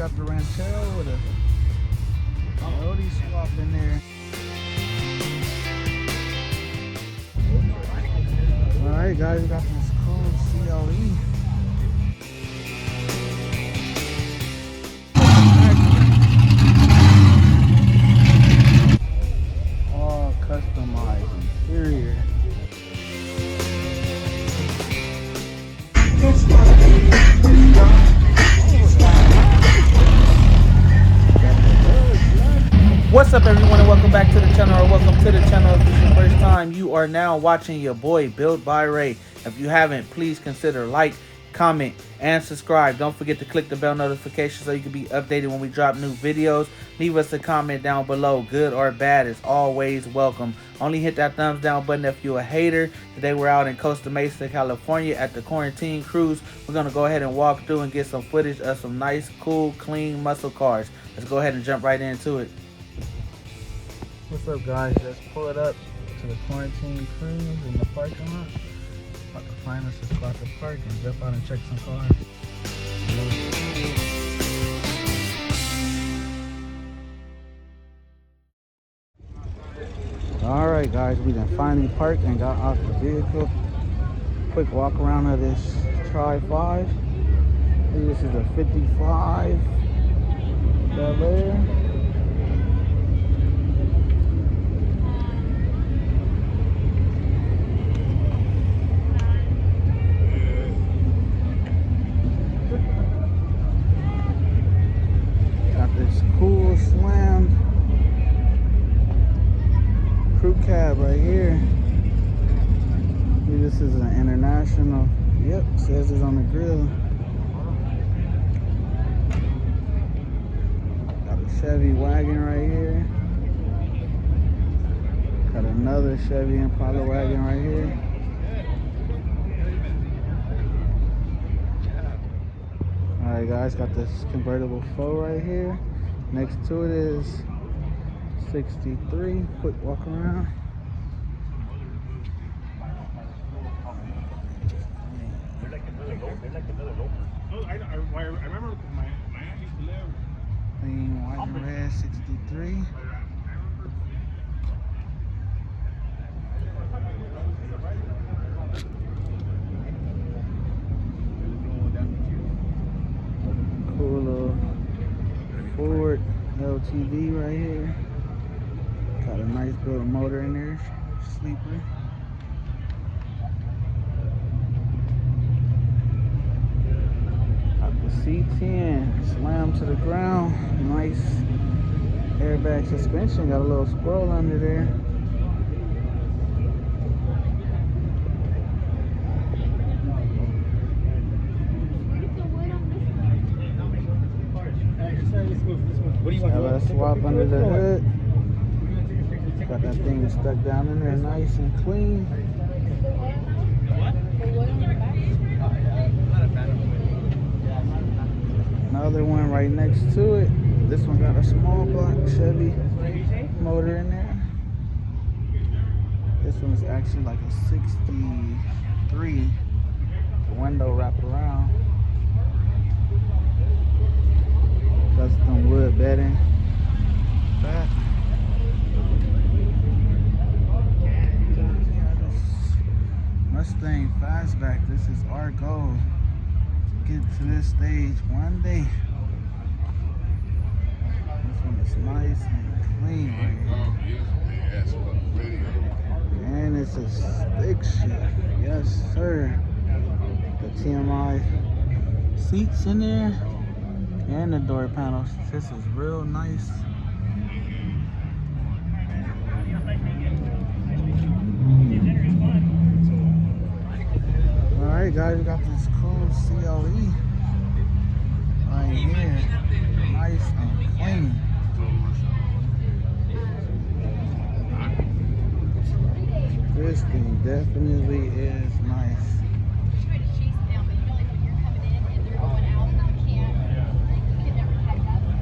got the Ranchero with a Coyote swap in there. Alright guys, we got this cool CLE. All customized interior. What's up everyone and welcome back to the channel, or welcome to the channel if it's your first time. You are now watching your boy Built by Ray. If you haven't, please consider like, comment, and subscribe. Don't forget to click the bell notification so you can be updated when we drop new videos. Leave us a comment down below, good or bad is always welcome. Only hit that thumbs down button if you're a hater. Today we're out in Costa Mesa, California at the quarantine cruise. We're gonna go ahead and walk through and get some footage of some nice, cool, clean muscle cars. Let's go ahead and jump right into it. What's up guys, let's pull it up to the quarantine cruise in the parking lot. About to find us a spot to park and jump out and check some cars. Alright guys, we done finally parked and got off the vehicle. Quick walk around of this Tri-5. This is a 55 Bel Air. Cool slam crew cab right here. This is an international. Yep, says it's on the grill. Got a Chevy wagon right here. Got another Chevy Impala wagon right here. Alright guys, got this convertible 4 right here. Next to it is 63. Quick walk around. They're like another local. Oh, I remember because my aunt used to live. Clean white and red 63. Cool little Ford LTD right here. Got a nice little motor in there, sleeper. Got the C10 slammed to the ground. Nice airbag suspension. Got a little squirrel under there. LS swap under the hood. Got that thing stuck down in there nice and clean. Another one right next to it. This one got a small block Chevy motor in there. This one's actually like a 63. The window wrapped around. Custom wood bedding. Back. Mustang Fastback. This is our goal to get to this stage one day. This one is nice and clean right here. And it's a stick shift. Yes, sir. The TMI seats in there. And the door panels. This is real nice. Alright guys, we got this cool CLE right here. Nice and clean. This thing definitely is nice.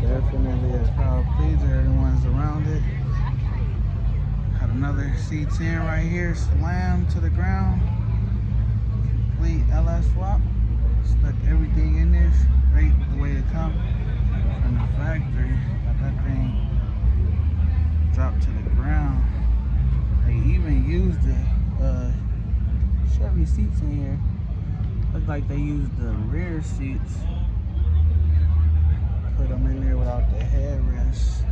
Definitely a crowd pleaser. Everyone's around it. Got another C10 right here, slammed to the ground. Complete LS swap. Stuck everything in there straight the way it comes. many seats in here. Looks like they used the rear seats. Put them in there without the headrest.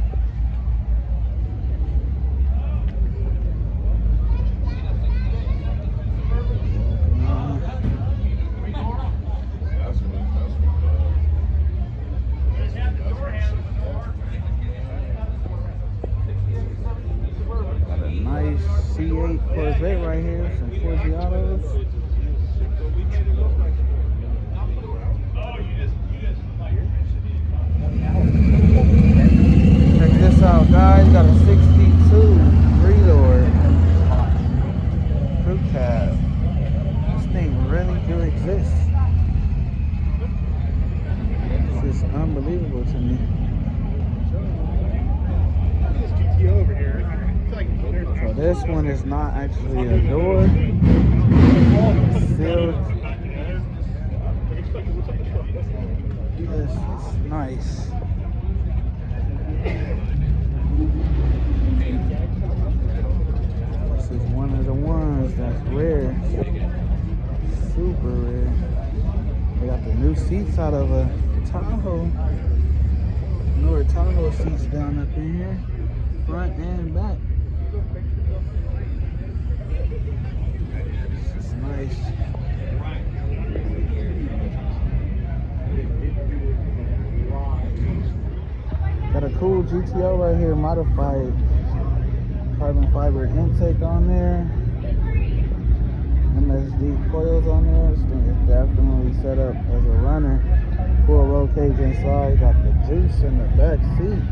Got a nice C8 Corvette right here, some Forgiatos. Check this out, guys. Got a 62 three-door crew cab. This thing really do exist. This is unbelievable to me. So this one is not actually a door. It's sealed. This is nice. This is one of the ones that's rare. Super rare. They got the new seats out of a Tahoe. Newer Tahoe seats down up in here. Front and back. This is nice. Got a cool GTO right here, modified carbon fiber intake on there. MSD coils on there. This thing is definitely set up as a runner. Full roll cage inside. Got the juice in the back seat.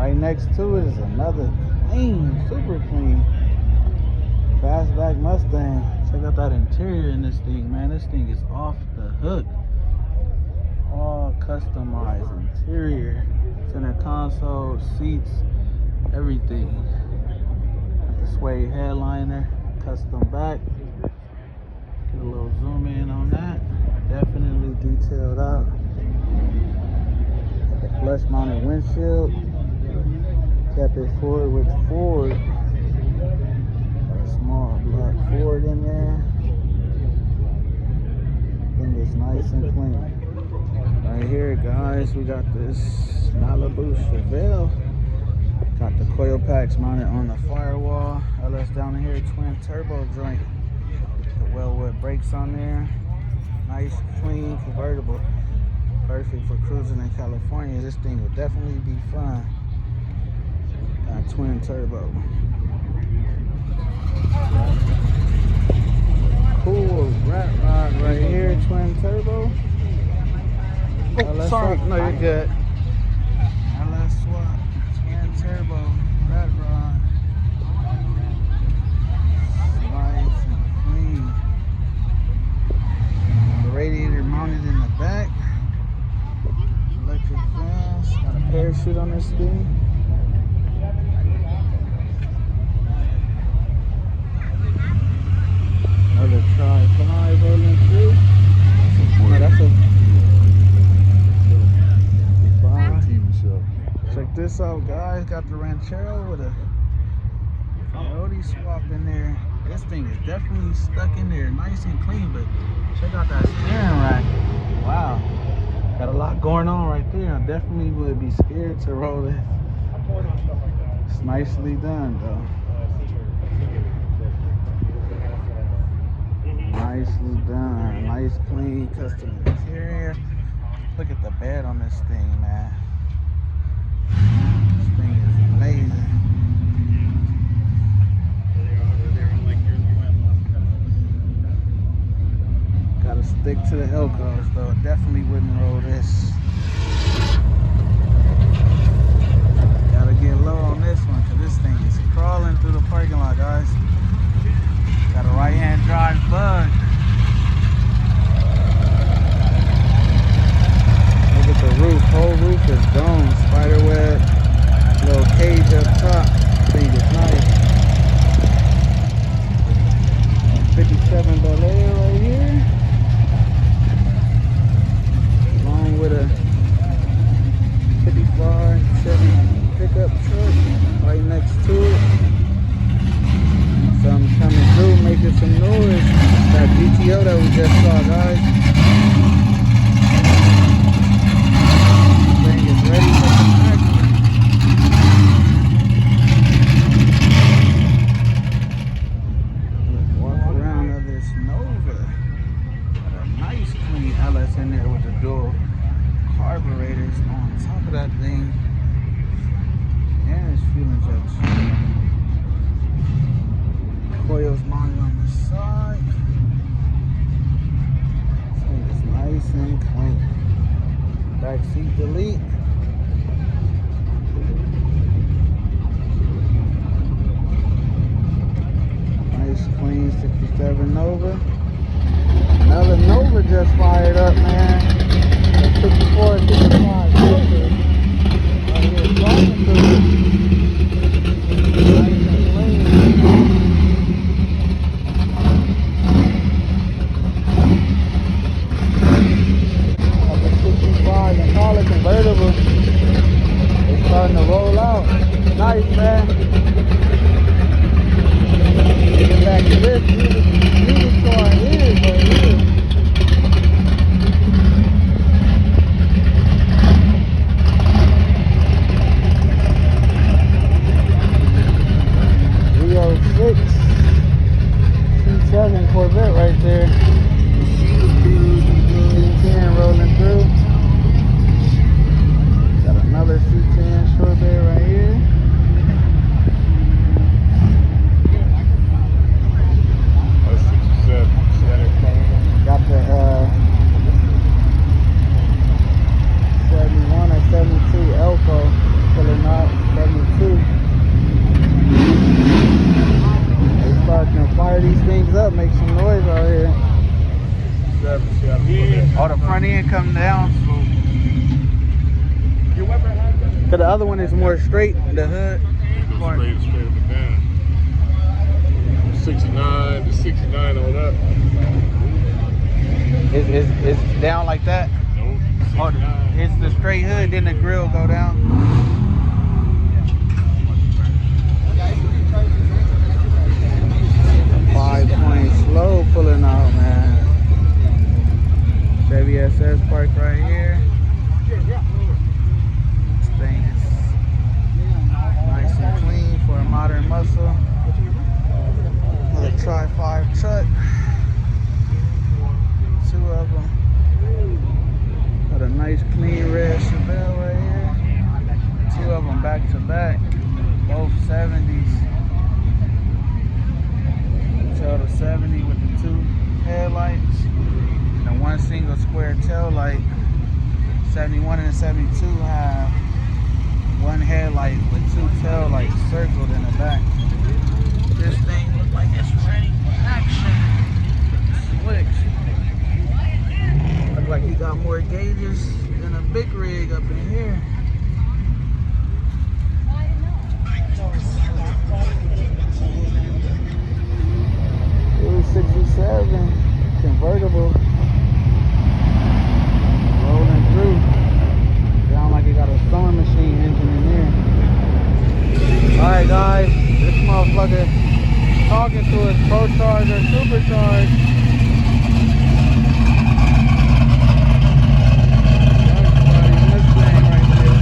Next to it is another clean, super clean fastback Mustang. Check out that interior in this thing, man. This thing is off the hook. All customized interior, center console, seats, everything. Got the suede headliner, custom back. Get a little zoom in on that. Definitely detailed out. Got the flush mounted windshield. Kept it forward with Ford. Got a small block Ford in there. I think it's nice and clean. Right here, guys, we got this Malibu Chevelle. Got the coil packs mounted on the firewall. LS down here, twin turbo joint. The Wellwood brakes on there. Nice, clean, convertible. Perfect for cruising in California. This thing would definitely be fun. Got twin turbo. Cool rat rod right here, twin turbo. Oh, sorry. No, you're good. LS swap, twin turbo, rat rod. Nice and clean. The radiator mounted in the back. Electric fans. Got a parachute on this thing. Another tri-ply rolling through. No, that's a check this out, guys. Got the Ranchero with a Coyote swap in there. This thing is definitely stuck in there, nice and clean. But check out that steering rack. Wow, got a lot going on right there. I definitely would be scared to roll this. It's nicely done, though. Nicely done. Nice, clean, custom interior. Look at the bed on this thing, man. This thing is amazing. Gotta stick to the Elcos, though. Definitely wouldn't roll this. Gotta get low on this one, because this thing is crawling through the parking lot, guys. Got a right-hand drive bug. Look at the roof. Whole roof is dome. Spider web. Little cage up top. Thing is nice. 57 Bel Air right here. video that we just saw, guys. Thing is ready for some action. Let's walk around of this Nova. Got a nice clean LS in there with the dual carburetors on top of that thing. And it's fuel injection. Coils mounted on the side. This thing is nice and clean. Back seat delete. Nice clean 67 Nova. Another Nova just fired up, man. 64 and 65 Nova. Right here talking to it. Nice and clean. And call it convertible. It's starting to roll out. Nice, man. Get back to this. Music car is right here. 306 C7 Corvette right there. C10 rolling through. Another C10 short bed right here. That's 67. Got the 71 and 72 Elko pulling out 72. They starting to fire these things up, make some noise out here. Oh, the front end coming down. Cause the other one is more straight, the hood. Straight up and down. 69 to 69 on up. It's down like that. Nope. Oh, it's the straight hood, then the grill go down. Five-point slow pulling out, man. Chevy SS parked right here. Thing is nice and clean for a modern muscle. Another Tri-5 truck. Two of them. Got a nice clean red Chevelle right here. Two of them back to back. Both 70s. Tell the 70 with the two headlights. And one single square tail light. 71 and 72 have one headlight with two tail lights circled in the back. This thing looks like it's ready for action. Switch. Looks like he got more gauges than a big rig up in here. It was 67 convertible. Rolling through. Sound like it got a sewing machine engine in there. Alright guys, this motherfucker talking to us, ProCharge or Supercharge. This thing right there.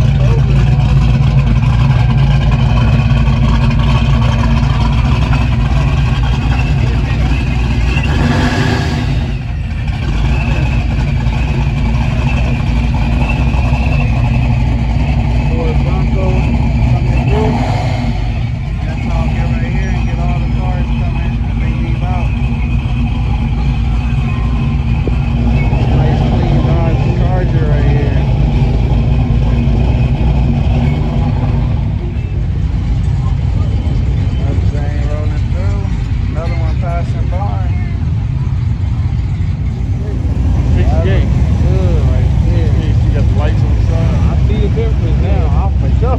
Good right there. You got the lights on the side. I see the difference now. I'm for sure.